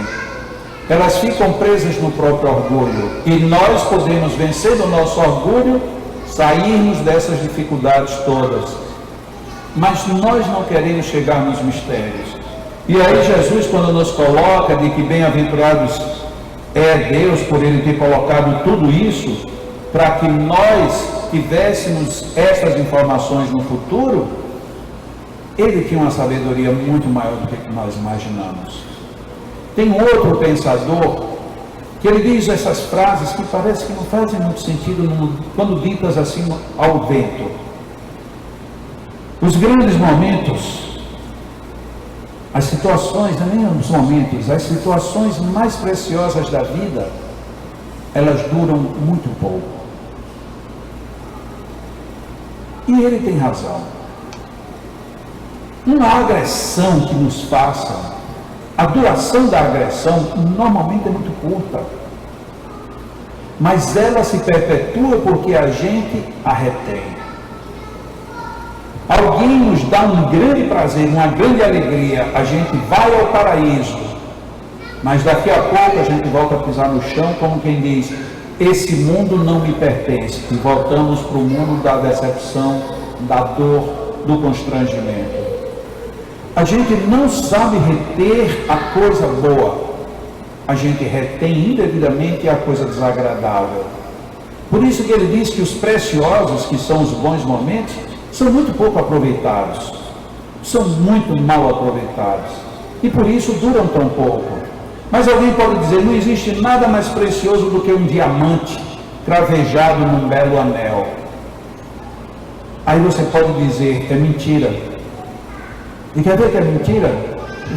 Elas ficam presas no próprio orgulho. E nós podemos vencer o nosso orgulho, sairmos dessas dificuldades todas. Mas nós não queremos chegar nos mistérios. E aí Jesus, quando nos coloca de que bem-aventurados é Deus por Ele ter colocado tudo isso, para que nós tivéssemos essas informações no futuro, Ele tinha uma sabedoria muito maior do que nós imaginamos. Tem um outro pensador que ele diz essas frases que parece que não fazem muito sentido quando ditas assim ao vento. Os grandes momentos, as situações, não é nem os momentos, as situações mais preciosas da vida, elas duram muito pouco. E ele tem razão. Uma agressão que nos faça, a duração da agressão normalmente é muito curta, mas ela se perpetua porque a gente a retém. Alguém nos dá um grande prazer, uma grande alegria, a gente vai ao paraíso, mas daqui a pouco a gente volta a pisar no chão, como quem diz, esse mundo não me pertence, e voltamos para o mundo da decepção, da dor, do constrangimento. A gente não sabe reter a coisa boa, a gente retém indevidamente a coisa desagradável. Por isso que ele diz que os preciosos, que são os bons momentos, são muito pouco aproveitados, são muito mal aproveitados, e por isso duram tão pouco. Mas alguém pode dizer, não existe nada mais precioso do que um diamante cravejado num belo anel. Aí você pode dizer, é mentira. E quer ver que é mentira?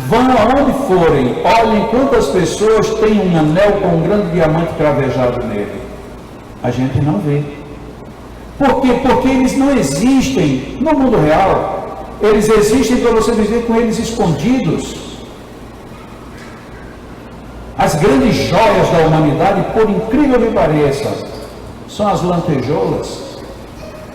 Vão aonde forem, olhem quantas pessoas têm um anel com um grande diamante cravejado nele. A gente não vê. Por quê? Porque eles não existem no mundo real. Eles existem para você viver com eles escondidos. As grandes joias da humanidade, por incrível que pareça, são as lantejoulas.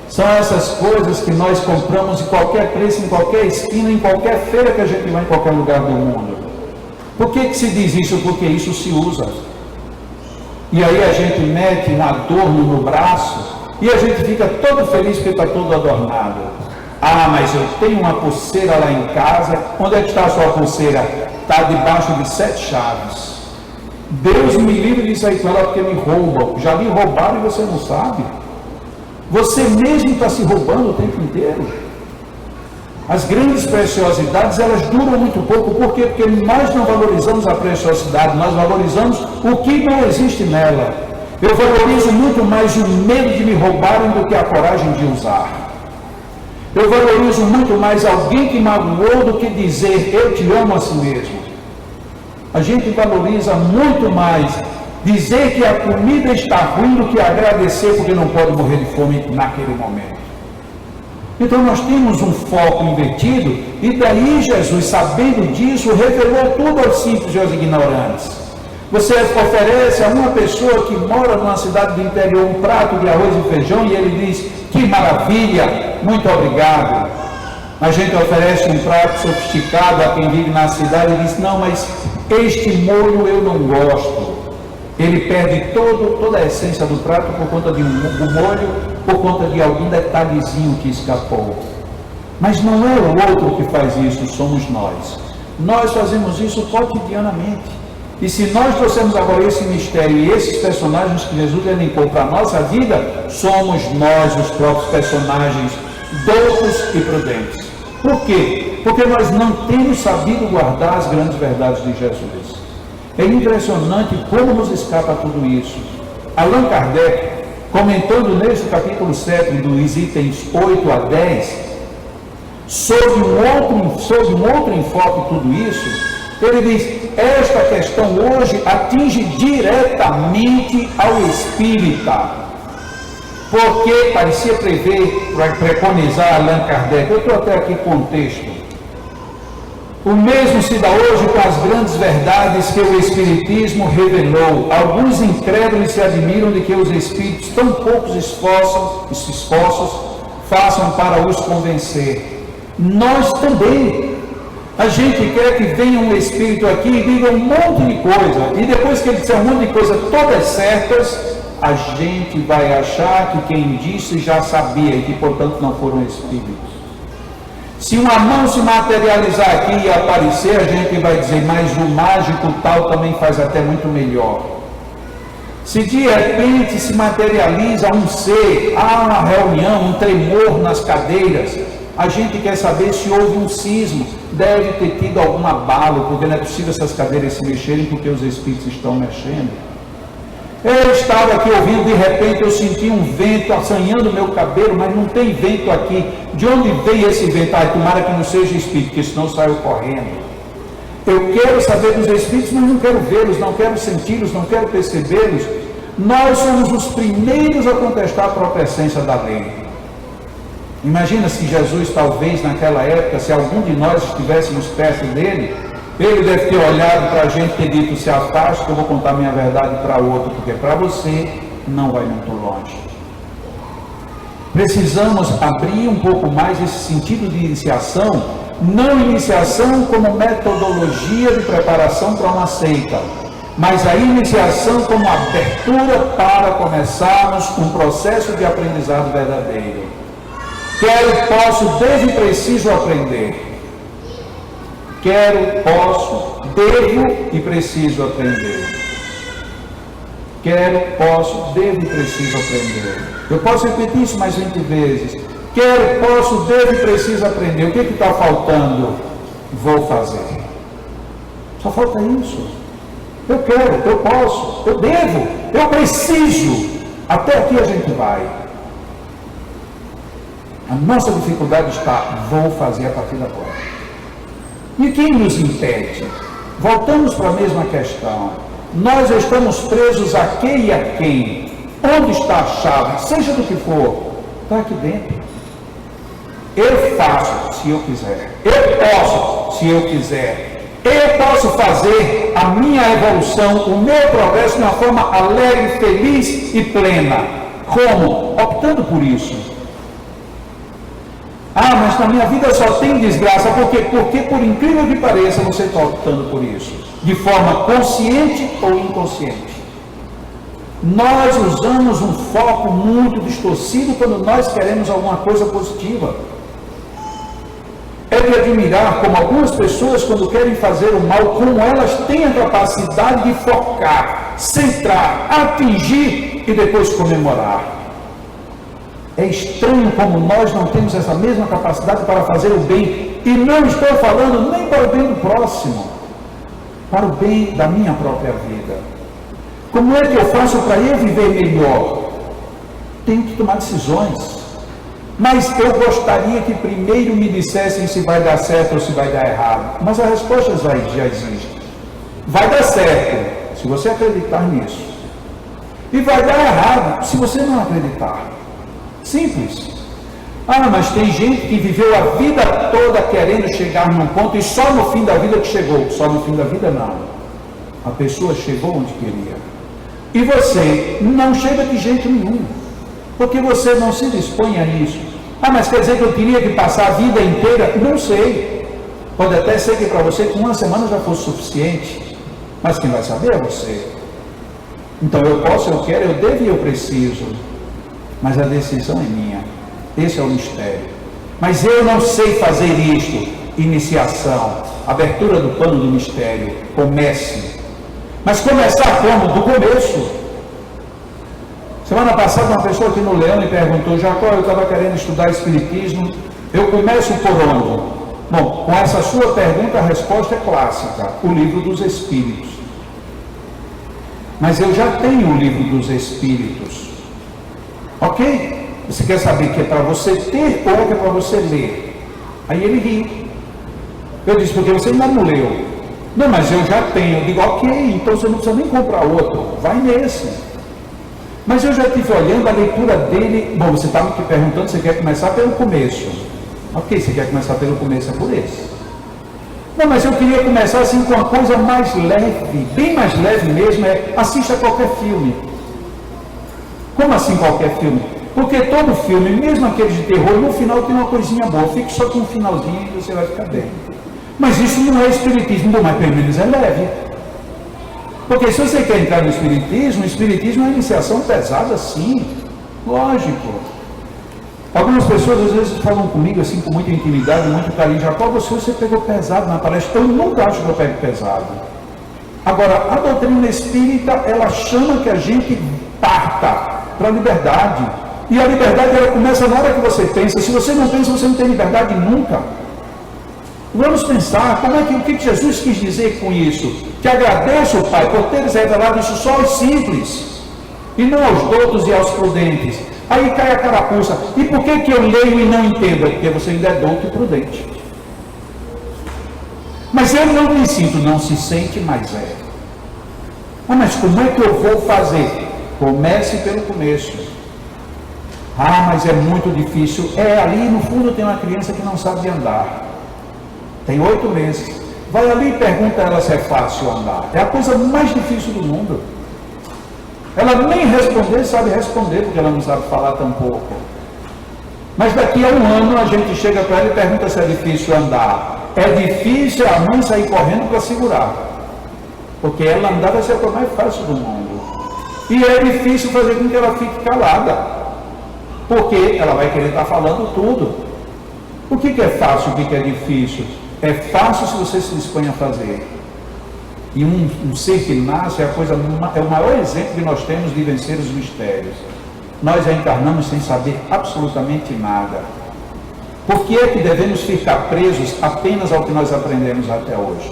São essas coisas que nós compramos em qualquer preço, em qualquer esquina, em qualquer feira que a gente vai, em qualquer lugar do mundo. Por que se diz isso? Porque isso se usa. E aí a gente mete um adorno no braço e a gente fica todo feliz porque está todo adornado. Ah, mas eu tenho uma pulseira lá em casa. Onde é que está a sua pulseira? Está debaixo de 7 chaves. Deus me livre de sair com ela porque me roubam. Já me roubaram e você não sabe. Você mesmo está se roubando o tempo inteiro. As grandes preciosidades, elas duram muito pouco. Por quê? Porque nós não valorizamos a preciosidade, nós valorizamos o que não existe nela. Eu valorizo muito mais o medo de me roubarem do que a coragem de usar. Eu valorizo muito mais alguém que magoou do que dizer, eu te amo a si mesmo. A gente valoriza muito mais dizer que a comida está ruim do que agradecer porque não pode morrer de fome naquele momento. Então nós temos um foco invertido e daí Jesus, sabendo disso, revelou tudo aos simples e aos ignorantes. Você oferece a uma pessoa que mora numa cidade do interior um prato de arroz e feijão e ele diz, que maravilha, muito obrigado. A gente oferece um prato sofisticado a quem vive na cidade e diz, não, mas este molho eu não gosto. Ele perde toda a essência do prato por conta de um molho, por conta de algum detalhezinho que escapou. Mas não é o outro que faz isso, somos nós. Nós fazemos isso cotidianamente. E se nós trouxermos agora esse mistério e esses personagens que Jesus elencou para a nossa vida, somos nós os próprios personagens doutos e prudentes. Por quê? Porque nós não temos sabido guardar as grandes verdades de Jesus. É impressionante como nos escapa tudo isso. Allan Kardec, comentando nesse capítulo 7, dos itens 8 a 10, sob um outro enfoque tudo isso, ele diz, esta questão hoje atinge diretamente ao espírita. Porque parecia preconizar Allan Kardec, eu estou até aqui com o texto. O mesmo se dá hoje com as grandes verdades que o Espiritismo revelou. Alguns incrédulos se admiram de que os Espíritos tão poucos esforços façam para os convencer. Nós também. A gente quer que venha um Espírito aqui e diga um monte de coisa, e depois que ele disser um monte de coisa todas certas, a gente vai achar que quem disse já sabia e que, portanto, não foram Espíritos. Se uma mão se materializar aqui e aparecer, a gente vai dizer, mas o mágico tal também faz até muito melhor. Se de repente se materializa um ser, há uma reunião, um tremor nas cadeiras, a gente quer saber se houve um sismo, deve ter tido algum abalo, porque não é possível essas cadeiras se mexerem porque os espíritos estão mexendo. Eu estava aqui ouvindo, de repente eu senti um vento assanhando o meu cabelo, mas não tem vento aqui. De onde veio esse vento? Tomara que não seja espírito, porque senão saiu correndo. Eu quero saber dos espíritos, mas não quero vê-los, não quero senti-los, não quero percebê-los. Nós somos os primeiros a contestar a própria essência da lei. Imagina se Jesus, talvez naquela época, se algum de nós estivéssemos perto dele, ele deve ter olhado para a gente e ter dito, se afaste que eu vou contar minha verdade para outro, porque para você não vai muito longe. Precisamos abrir um pouco mais esse sentido de iniciação, não iniciação como metodologia de preparação para uma seita, mas a iniciação como abertura para começarmos um processo de aprendizado verdadeiro. Quero, posso, devo e preciso aprender. Quero, posso, devo e preciso aprender. Quero, posso, devo e preciso aprender. Eu posso repetir isso mais 20 vezes. Quero, posso, devo e preciso aprender. O que está faltando? Vou fazer. Só falta isso. Eu quero, eu posso, eu devo, eu preciso. Até aqui a gente vai. A nossa dificuldade está, vou fazer a partir de agora. E quem nos impede? Voltamos para a mesma questão. Nós estamos presos a quem e a quem? Onde está a chave? Seja do que for, está aqui dentro. Eu faço se eu quiser. Eu posso se eu quiser. Eu posso fazer a minha evolução, o meu progresso de uma forma alegre, feliz e plena. Como? Optando por isso. Ah, mas na minha vida só tem desgraça. Por quê? Porque, por incrível que pareça, você está optando por isso. De forma consciente ou inconsciente. Nós usamos um foco muito distorcido quando nós queremos alguma coisa positiva. É de admirar como algumas pessoas, quando querem fazer o mal, como elas têm a capacidade de focar, centrar, atingir e depois comemorar. É estranho como nós não temos essa mesma capacidade para fazer o bem. E não estou falando nem para o bem do próximo, para o bem da minha própria vida. Como é que eu faço para eu viver melhor? Tenho que tomar decisões. Mas eu gostaria que primeiro me dissessem se vai dar certo ou se vai dar errado. Mas a resposta já existe. Vai dar certo, se você acreditar nisso. E vai dar errado, se você não acreditar. Simples. Ah, mas tem gente que viveu a vida toda querendo chegar num ponto e só no fim da vida que chegou. Só no fim da vida não. A pessoa chegou onde queria. E você não chega de jeito nenhum. Porque você não se dispõe a isso. Ah, mas quer dizer que eu teria que passar a vida inteira? Não sei. Pode até ser que para você com uma semana já fosse suficiente. Mas quem vai saber é você. Então eu posso, eu quero, eu devo e eu preciso. Mas a decisão é minha. Esse é o mistério. Mas eu não sei fazer isto. Iniciação, abertura do pano do mistério. Comece. Mas começar como? Do começo. Semana passada uma pessoa aqui no Leão me perguntou, Jacó, eu estava querendo estudar Espiritismo, eu começo por onde? Bom, com essa sua pergunta a resposta é clássica, o Livro dos Espíritos. Mas eu já tenho o Livro dos Espíritos. Ok? Você quer saber que é para você ter ou que é para você ler? Aí ele riu. Eu disse, porque você ainda não leu. Não, mas eu já tenho. Eu digo, ok, então você não precisa nem comprar outro. Vai nesse. Mas eu já estive olhando a leitura dele. Bom, você está me perguntando se você quer começar pelo começo. Ok, você quer começar pelo começo, é por esse. Não, mas eu queria começar assim com uma coisa mais leve, bem mais leve mesmo, assista qualquer filme. Como assim qualquer filme? Porque todo filme, mesmo aqueles de terror, no final tem uma coisinha boa. Fique só com um finalzinho e você vai ficar bem. Mas isso não é espiritismo, mas pelo menos é leve. Porque se você quer entrar no espiritismo, o espiritismo é uma iniciação pesada, sim. Lógico. Algumas pessoas às vezes falam comigo assim com muita intimidade, muito carinho. Jacó, você pegou pesado na palestra. Eu nunca acho que eu pego pesado. Agora, a doutrina espírita, ela chama que a gente parta para a liberdade. E a liberdade, ela começa na hora que você pensa. Se você não pensa, você não tem liberdade nunca. Vamos pensar, o que Jesus quis dizer com isso? Que agradeço, Pai, por teres revelado isso só aos simples, e não aos doutos e aos prudentes. Aí cai a carapuça. E por que eu leio e não entendo? Porque você ainda é douto e prudente. Mas eu não me sinto, não se sente, mas é. Mas como é que eu vou fazer? Comece pelo começo. Mas é muito difícil. Ali no fundo tem uma criança que não sabe andar. Tem 8 meses. Vai ali e pergunta a ela se é fácil andar. É a coisa mais difícil do mundo. Ela nem responder sabe responder, porque ela não sabe falar tão pouco. Mas daqui a um ano a gente chega para ela e pergunta se é difícil andar. É difícil a mãe sair correndo para segurar. Porque ela andar vai ser a coisa mais fácil do mundo. E é difícil fazer com que ela fique calada. Porque ela vai querer estar falando tudo. O que é fácil, o que é difícil? É fácil se você se dispõe a fazer. E um ser que nasce é o maior exemplo que nós temos de vencer os mistérios. Nós reencarnamos sem saber absolutamente nada. Por que é que devemos ficar presos apenas ao que nós aprendemos até hoje?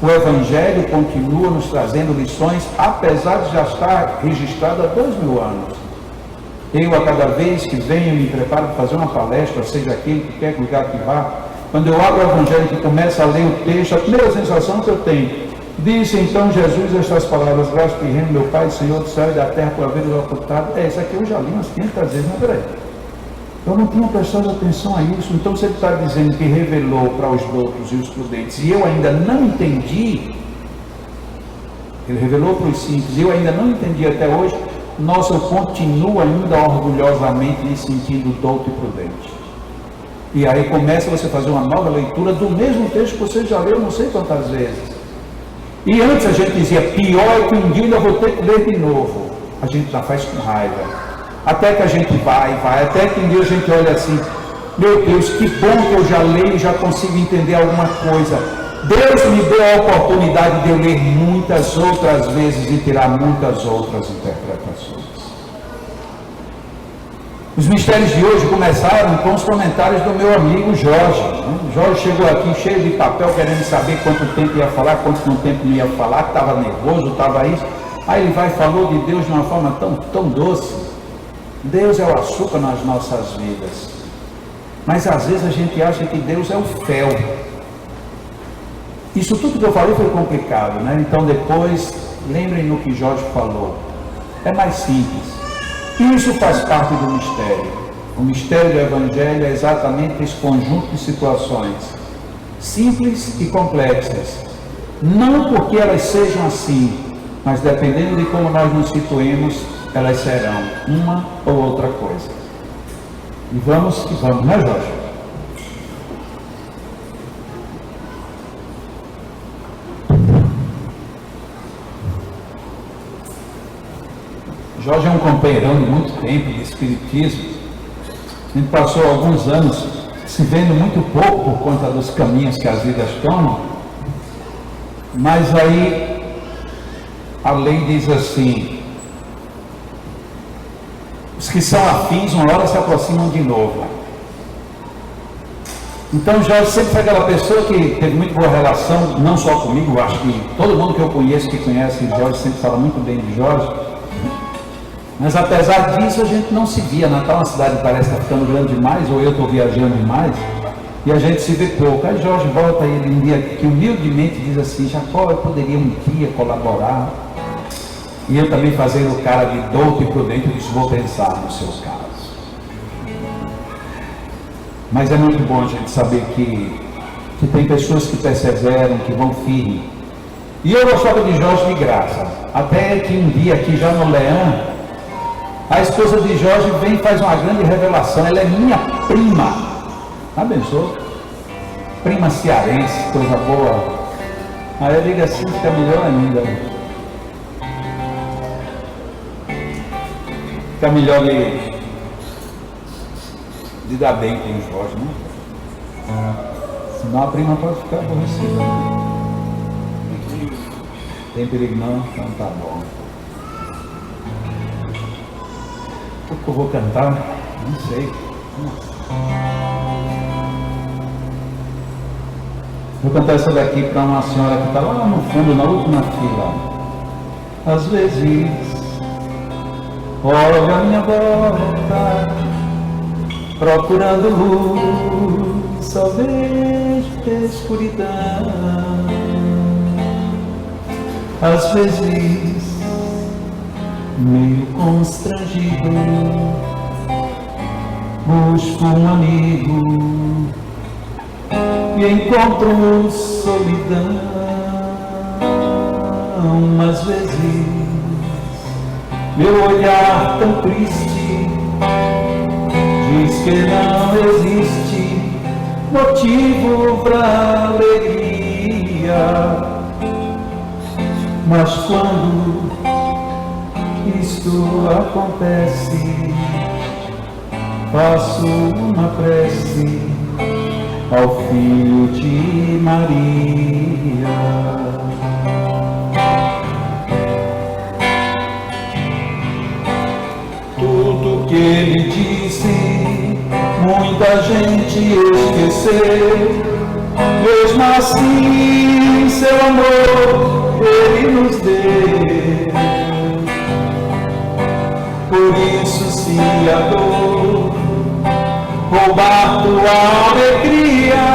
O Evangelho continua nos trazendo lições, apesar de já estar registrado há 2000 anos. Eu, a cada vez que venho, me preparo para fazer uma palestra, seja aquele que quer lugar que vá, quando eu abro o Evangelho e começo a ler o texto, a primeira sensação que eu tenho, disse então Jesus estas palavras: graças te rendo, meu Pai, Senhor do céu e da terra, por haver ocultado. Isso aqui eu já li umas 500 vezes, mas peraí. Eu não tinha prestado atenção a isso. Então você está dizendo que revelou para os doutos e os prudentes, e eu ainda não entendi. Ele revelou para os simples, e eu ainda não entendi até hoje. Nossa, eu continuo ainda orgulhosamente me sentindo douto e prudente. E aí começa você a fazer uma nova leitura do mesmo texto que você já leu não sei quantas vezes. E antes a gente dizia, pior é que um dia ainda vou ter que ler de novo. A gente já faz com raiva. Até que a gente vai, até que um dia a gente olha assim, meu Deus, que bom que eu já leio e já consigo entender alguma coisa. Deus me deu a oportunidade de eu ler muitas outras vezes e tirar muitas outras interpretações. Os mistérios de hoje começaram com os comentários do meu amigo Jorge. Jorge chegou aqui cheio de papel, querendo saber quanto tempo ia falar, quanto tempo não ia falar, que estava nervoso, estava isso. Aí ele vai e falou de Deus de uma forma tão doce. Deus é o açúcar nas nossas vidas. Mas às vezes a gente acha que Deus é o fel. Isso tudo que eu falei foi complicado, né? Então depois, lembrem no que Jorge falou. É mais simples. Isso faz parte do mistério. O mistério do Evangelho é exatamente esse conjunto de situações simples e complexas. Não porque elas sejam assim, mas dependendo de como nós nos situemos, elas serão uma ou outra coisa. E vamos que vamos, né, Jorge? Jorge é um companheirão de muito tempo de espiritismo. A gente passou alguns anos se vendo muito pouco por conta dos caminhos que as vidas tomam. Mas aí a lei diz assim: os que são afins, uma hora se aproximam de novo. Então Jorge sempre foi aquela pessoa que teve muito boa relação, não só comigo, eu acho que todo mundo que eu conheço, que conhece Jorge, sempre fala muito bem de Jorge. Mas apesar disso, a gente não se via. Natal, uma cidade que parece estar ficando grande demais, ou eu estou viajando demais, e a gente se vê pouco. Aí Jorge volta e ele um dia que humildemente diz assim: Jacó, eu poderia um dia colaborar. E eu também fazer o cara de douto e prudente, eu disse: vou pensar no seu caso. Mas é muito bom a gente saber que tem pessoas que perseveram, que vão firme. E eu gostava de Jorge de graça. Até que um dia aqui já no Leão, A esposa de Jorge vem e faz uma grande revelação. Ela é minha prima. Abençoe. Prima cearense, coisa boa. Aí eu digo assim, fica melhor ainda. Fica melhor de dar bem com o Jorge, né? Senão a prima pode ficar aborrecida. Tem perigo não? Então tá bom. O que eu vou cantar? Não sei. Vou cantar essa daqui para uma senhora que está lá no fundo, na última fila. Às vezes, olho a minha volta, procurando luz, só vejo escuridão. Às vezes, meio constrangido, busco um amigo e encontro solidão. Às vezes, meu olhar tão triste diz que não existe motivo para alegria. Mas quando isto acontece, faço uma prece ao Filho de Maria. Tudo que ele disse, muita gente esqueceu. Mesmo assim, seu amor ele nos deu. Por isso, se a dor roubar tua alegria,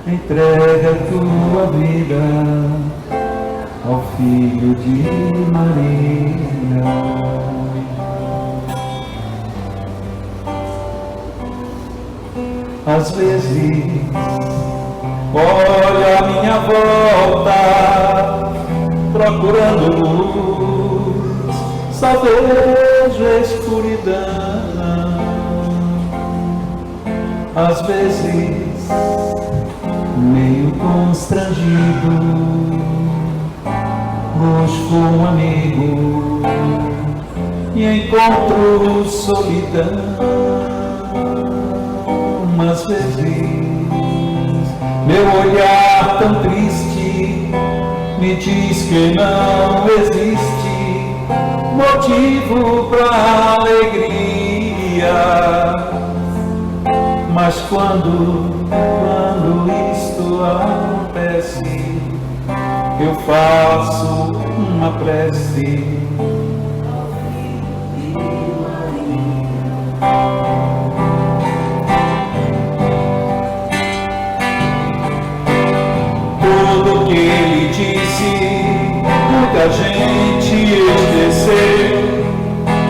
entrega tua vida ao Filho de Maria. Às vezes, olho a minha volta, procurando luz, só vejo escuridão. Às vezes, meio constrangido, busco um amigo e encontro solidão. Às vezes, meu olhar tão triste me diz que não existe motivo para alegria. Mas quando isto acontece, eu faço uma prece. Tudo que ele disse, muita gente esqueceu.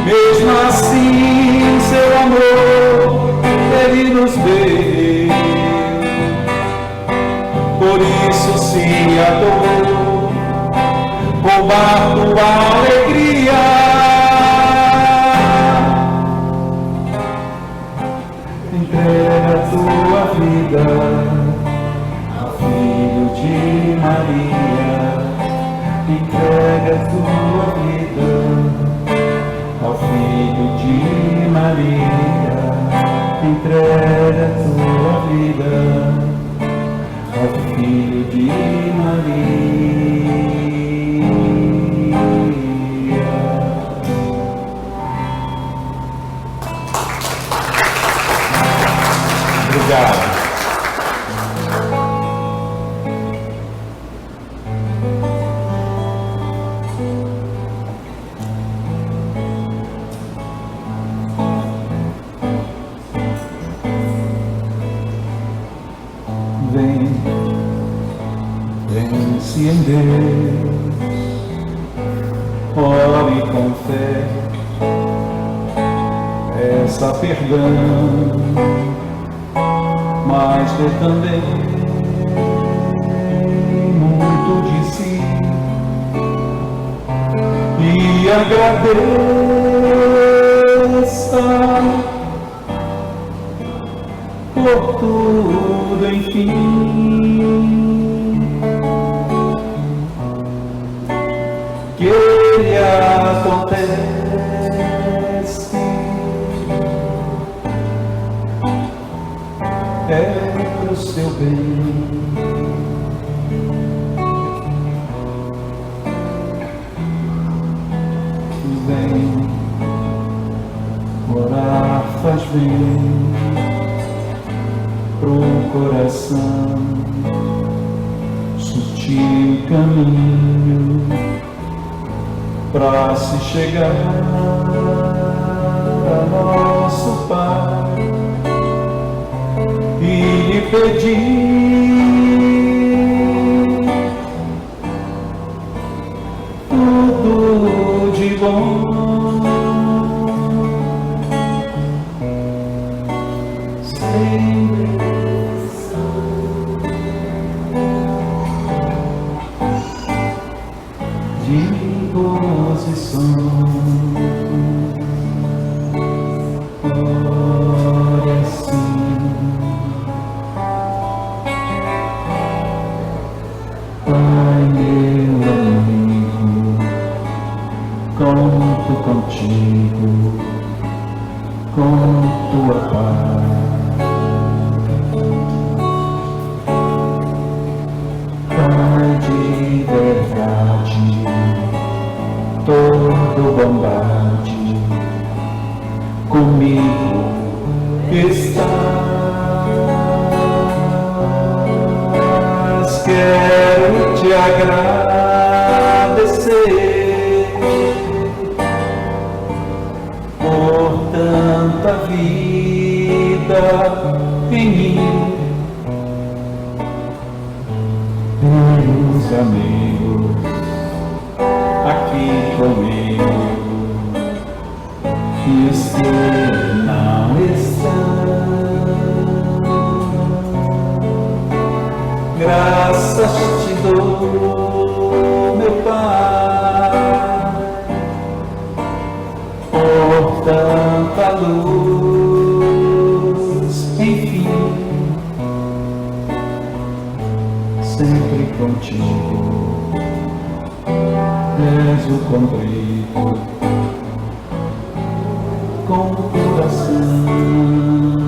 Mesmo assim, seu amor ele nos deu. Por isso, se a dor roubar tua alegria, entrega tua vida ao Filho de Maria. Entrega tua vida ao Filho de Maria. Entrega tua vida ao Filho de Maria. Obrigado. Pense em Deus, ore com fé, peça perdão, mas dê também muito de si, e agradeça por tudo, enfim, que lhe acontece. É pro seu bem. Vem, orar faz bem pro coração, sutil caminho pra se chegar a nosso Pai e lhe pedir tudo de bom. Ora sim, Pai meu amigo, conto contigo, com tua paz. Pai de verdade, todo bombade comigo estás. Quero te agradecer por tanta vida em mim, meus amigos aqui comigo, e os que não estão. Graças te dou, meu Pai, por tanta luz, enfim, sempre contigo. És o contrito com o coração.